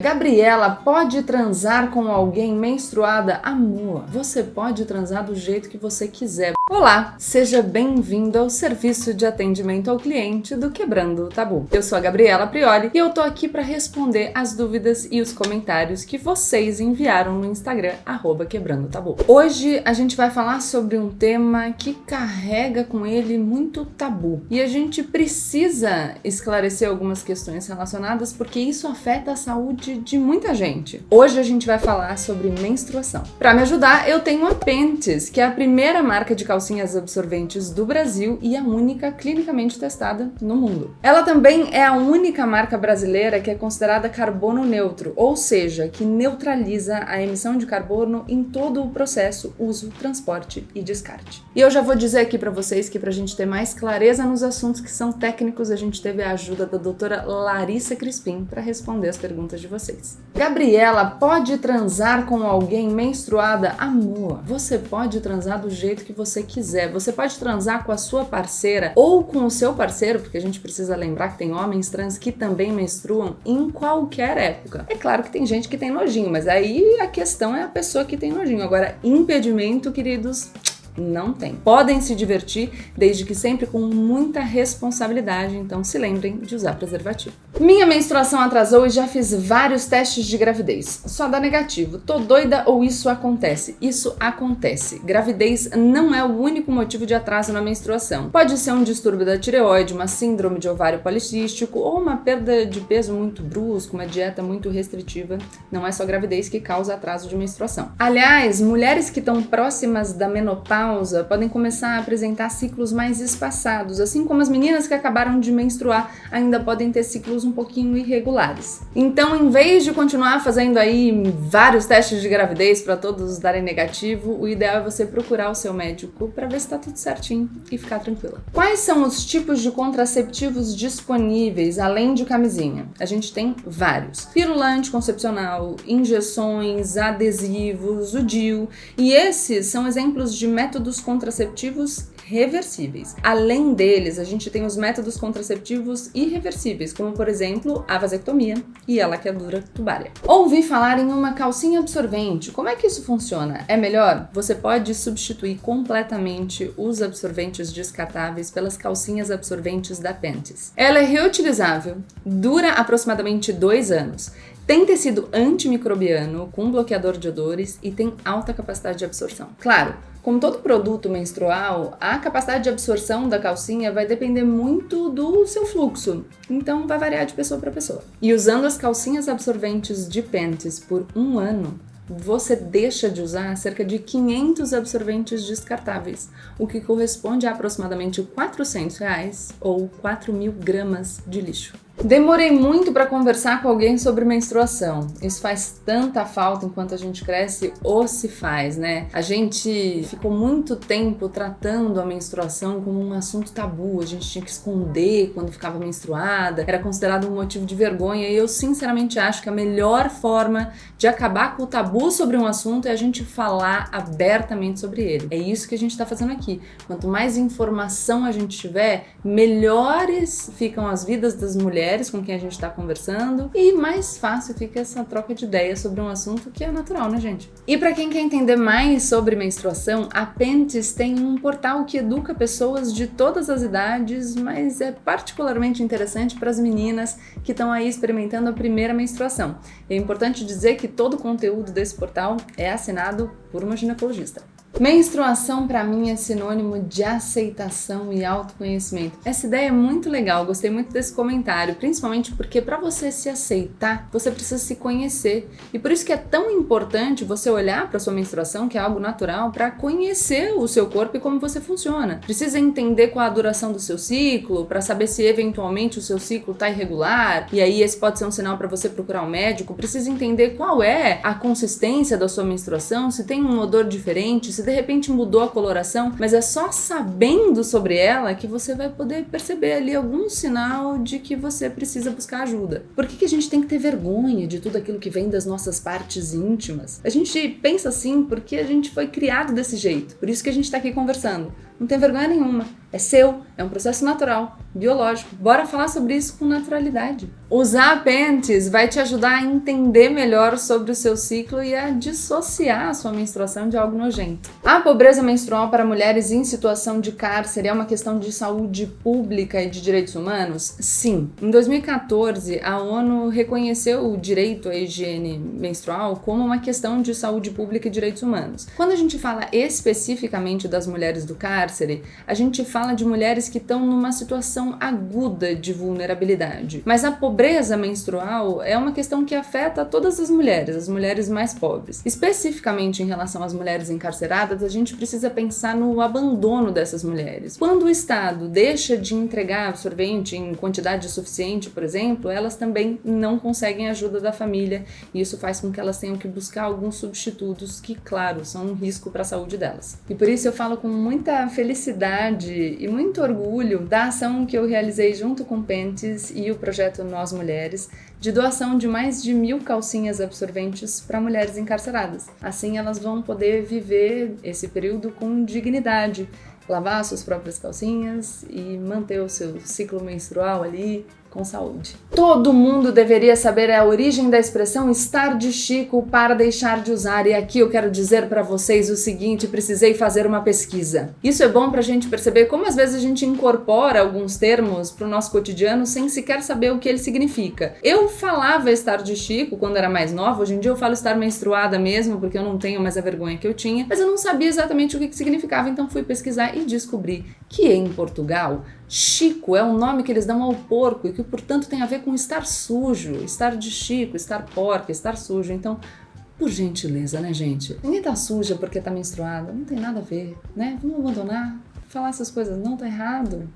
Gabriela, pode transar com alguém menstruada? Amor, você pode transar do jeito que você quiser. Olá, seja bem-vindo ao serviço de atendimento ao cliente do Quebrando o Tabu. Eu sou a Gabriela Prioli e eu tô aqui para responder as dúvidas e os comentários que vocês enviaram no Instagram, @quebrandotabu. Hoje a gente vai falar sobre um tema que carrega com ele muito tabu e a gente precisa esclarecer algumas questões relacionadas porque isso afeta a saúde de muita gente. Hoje a gente vai falar sobre menstruação. Para me ajudar, eu tenho a Pentes, que é a primeira marca de calcinhas absorventes do Brasil e a única clinicamente testada no mundo. Ela também é a única marca brasileira que é considerada carbono neutro, ou seja, que neutraliza a emissão de carbono em todo o processo, uso, transporte e descarte. E eu já vou dizer aqui para vocês que pra gente ter mais clareza nos assuntos que são técnicos, a gente teve a ajuda da doutora Larissa Crispim para responder as perguntas de vocês. Gabriela, pode transar com alguém menstruada? Amor, você pode transar do jeito que você quiser. Você pode transar com a sua parceira ou com o seu parceiro, porque a gente precisa lembrar que tem homens trans que também menstruam em qualquer época. É claro que tem gente que tem nojinho, mas aí a questão é a pessoa que tem nojinho. Agora, impedimento, queridos, não tem. Podem se divertir, desde que sempre com muita responsabilidade, então se lembrem de usar preservativo. Minha menstruação atrasou e já fiz vários testes de gravidez. Só dá negativo. Tô doida ou isso acontece? Isso acontece. Gravidez não é o único motivo de atraso na menstruação. Pode ser um distúrbio da tireoide, uma síndrome de ovário policístico ou uma perda de peso muito brusca, uma dieta muito restritiva. Não é só gravidez que causa atraso de menstruação. Aliás, mulheres que estão próximas da menopausa podem começar a apresentar ciclos mais espaçados, assim como as meninas que acabaram de menstruar ainda podem ter ciclos um pouquinho irregulares. Então, em vez de continuar fazendo aí vários testes de gravidez para todos darem negativo, o ideal é você procurar o seu médico para ver se tá tudo certinho e ficar tranquila. Quais são os tipos de contraceptivos disponíveis, além de camisinha? A gente tem vários. Pílula anticoncepcional, injeções, adesivos, o DIU, e esses são exemplos de métodos contraceptivos reversíveis. Além deles, a gente tem os métodos contraceptivos irreversíveis, como por exemplo a vasectomia e a laqueadura tubária. Ouvi falar em uma calcinha absorvente. Como é que isso funciona? É melhor? Você pode substituir completamente os absorventes descartáveis pelas calcinhas absorventes da Pentes. Ela é reutilizável, dura aproximadamente 2 anos. Tem tecido antimicrobiano, com bloqueador de odores e tem alta capacidade de absorção. Claro, como todo produto menstrual, a capacidade de absorção da calcinha vai depender muito do seu fluxo, então vai variar de pessoa para pessoa. E usando as calcinhas absorventes de Pentes por 1 ano, você deixa de usar cerca de 500 absorventes descartáveis, o que corresponde a aproximadamente R$400 ou 4.000 gramas de lixo. Demorei muito para conversar com alguém sobre menstruação. Isso faz tanta falta enquanto a gente cresce, ou se faz, né? A gente ficou muito tempo tratando a menstruação como um assunto tabu. A gente tinha que esconder quando ficava menstruada, era considerado um motivo de vergonha. E eu sinceramente acho que a melhor forma de acabar com o tabu sobre um assunto é a gente falar abertamente sobre ele. É isso que a gente está fazendo aqui. Quanto mais informação a gente tiver, melhores ficam as vidas das mulheres com quem a gente está conversando e mais fácil fica essa troca de ideias sobre um assunto que é natural, né, gente? E para quem quer entender mais sobre menstruação, a Pentes tem um portal que educa pessoas de todas as idades, mas é particularmente interessante para as meninas que estão aí experimentando a primeira menstruação. É importante dizer que todo o conteúdo desse portal é assinado por uma ginecologista. Menstruação para mim é sinônimo de aceitação e autoconhecimento. Essa ideia é muito legal, gostei muito desse comentário, principalmente porque para você se aceitar, você precisa se conhecer. E por isso que é tão importante você olhar para sua menstruação, que é algo natural, para conhecer o seu corpo e como você funciona. Precisa entender qual a duração do seu ciclo, para saber se eventualmente o seu ciclo está irregular, e aí esse pode ser um sinal para você procurar um médico. Precisa entender qual é a consistência da sua menstruação, se tem um odor diferente, se de repente mudou a coloração, mas é só sabendo sobre ela que você vai poder perceber ali algum sinal de que você precisa buscar ajuda. Por que a gente tem que ter vergonha de tudo aquilo que vem das nossas partes íntimas? A gente pensa assim porque a gente foi criado desse jeito, por isso que a gente tá aqui conversando. Não tem vergonha nenhuma. É seu, é um processo natural, biológico. Bora falar sobre isso com naturalidade. Usar Panties vai te ajudar a entender melhor sobre o seu ciclo e a dissociar a sua menstruação de algo nojento. A pobreza menstrual para mulheres em situação de cárcere é uma questão de saúde pública e de direitos humanos? Sim. Em 2014, a ONU reconheceu o direito à higiene menstrual como uma questão de saúde pública e direitos humanos. Quando a gente fala especificamente das mulheres do cárcere, a gente fala de mulheres que estão numa situação aguda de vulnerabilidade. Mas a pobreza menstrual é uma questão que afeta todas as mulheres mais pobres. Especificamente em relação às mulheres encarceradas, a gente precisa pensar no abandono dessas mulheres. Quando o Estado deixa de entregar absorvente em quantidade suficiente, por exemplo, elas também não conseguem a ajuda da família e isso faz com que elas tenham que buscar alguns substitutos que, claro, são um risco para a saúde delas. E por isso eu falo com muita felicidade e muito orgulho da ação que eu realizei junto com Panties e o projeto Nós Mulheres, de doação de mais de 1.000 calcinhas absorventes para mulheres encarceradas. Assim elas vão poder viver esse período com dignidade, lavar suas próprias calcinhas e manter o seu ciclo menstrual ali com saúde. Todo mundo deveria saber a origem da expressão estar de Chico para deixar de usar, e aqui eu quero dizer para vocês o seguinte: precisei fazer uma pesquisa. Isso é bom pra gente perceber como às vezes a gente incorpora alguns termos pro nosso cotidiano sem sequer saber o que ele significa. Eu falava estar de Chico quando era mais nova, hoje em dia eu falo estar menstruada mesmo, porque eu não tenho mais a vergonha que eu tinha, mas eu não sabia exatamente o que significava, então fui pesquisar e descobri que em Portugal, Chico é o nome que eles dão ao porco e que, portanto, tem a ver com estar sujo, estar de Chico, estar porca, estar sujo. Então, por gentileza, né, gente? Ninguém tá suja porque tá menstruada, não tem nada a ver, né? Vamos abandonar, falar essas coisas não tá errado.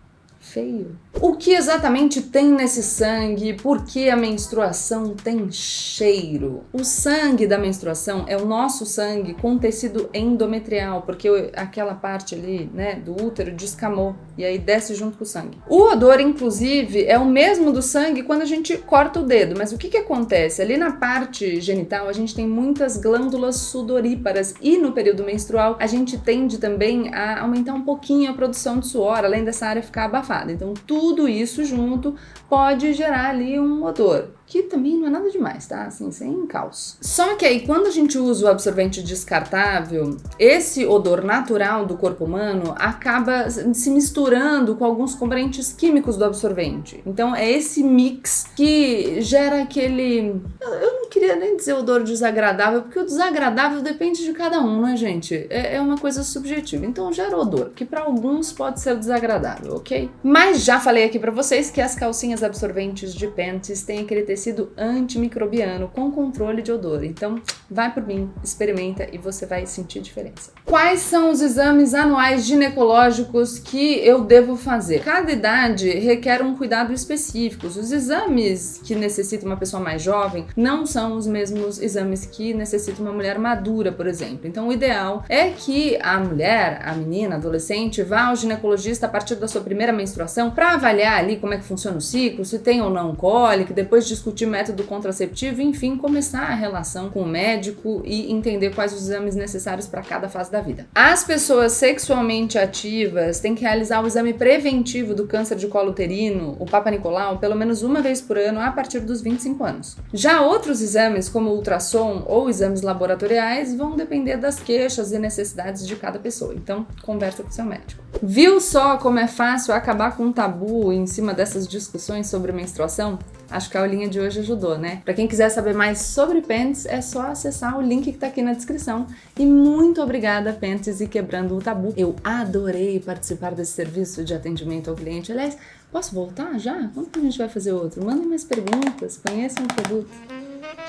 Feio. O que exatamente tem nesse sangue? Por que a menstruação tem cheiro? O sangue da menstruação é o nosso sangue com tecido endometrial, porque aquela parte ali, né, do útero descamou e aí desce junto com o sangue. O odor, inclusive, é o mesmo do sangue quando a gente corta o dedo, mas o que acontece? Ali na parte genital a gente tem muitas glândulas sudoríparas e no período menstrual a gente tende também a aumentar um pouquinho a produção de suor, além dessa área ficar abafada. Então tudo isso junto pode gerar ali um odor, que também não é nada demais, tá? Assim, sem caos. Só que aí quando a gente usa o absorvente descartável, esse odor natural do corpo humano acaba se misturando com alguns componentes químicos do absorvente. Então é esse mix que gera aquele... Eu não queria nem dizer odor desagradável, porque o desagradável depende de cada um, né, gente? É uma coisa subjetiva. Então gera odor, que para alguns pode ser desagradável, ok? Mas já falei aqui pra vocês que as calcinhas absorventes de Panties têm aquele tecido antimicrobiano com controle de odor. Então, vai por mim, experimenta e você vai sentir diferença. Quais são os exames anuais ginecológicos que eu devo fazer? Cada idade requer um cuidado específico. Os exames que necessita uma pessoa mais jovem não são os mesmos exames que necessita uma mulher madura, por exemplo. Então, o ideal é que a mulher, a menina, a adolescente, vá ao ginecologista a partir da sua primeira menstruação para avaliar ali como é que funciona o ciclo, se tem ou não cólica, depois discutir método contraceptivo, enfim, começar a relação com o médico e entender quais os exames necessários para cada fase da vida. As pessoas sexualmente ativas têm que realizar o exame preventivo do câncer de colo uterino, o Papa Nicolau, pelo menos uma vez por ano a partir dos 25 anos. Já outros exames, como o ultrassom ou exames laboratoriais, vão depender das queixas e necessidades de cada pessoa. Então, conversa com seu médico. Viu só como é fácil acabar com um tabu em cima dessas discussões sobre menstruação? Acho que a aulinha de hoje ajudou, né? Para quem quiser saber mais sobre Panties, é só acessar o link que tá aqui na descrição. E muito obrigada, Panties e Quebrando o Tabu. Eu adorei participar desse serviço de atendimento ao cliente. Aliás, posso voltar já? Quando que a gente vai fazer outro? Mandem mais perguntas, conheçam o produto.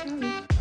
Tchau!